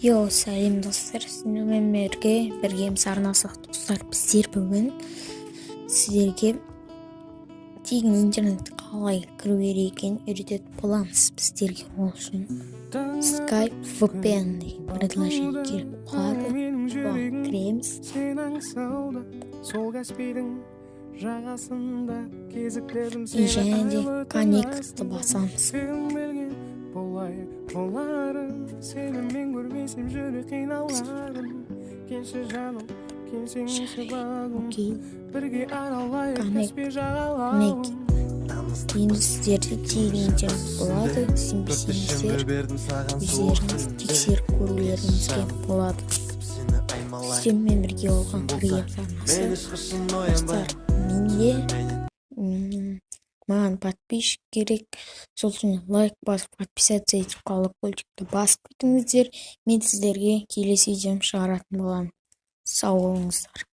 Сәлем достар, сіздермен бірге арнасақ достар. Біздер бүгін сіздерге тегін интернетке қалай кіру керек екенін үйрететін боламыз. Біздерге ол үшін Skype VPN деген предложение керек болады. Оған кіреміз. Және де Connect'ты басамыз. Сені көрмесем жүрек қиналарым. Келші жаным, келсең жұбағым. Бірге аралайық каспий жағалауын. Енді сіздерде тегін интернет болады. Сенбесеңіздер өздеріңіз тексеріп көрулеріңізге болады. Сіздермен бірге болған приятелмасы достар. Менде маған подписчик керек, сол үшін лайк басып подписаться етіп колокольчикті басып кетіңіздер. Мен сіздерге келесі видеом шығаратын боламын. Сау болыңыздар.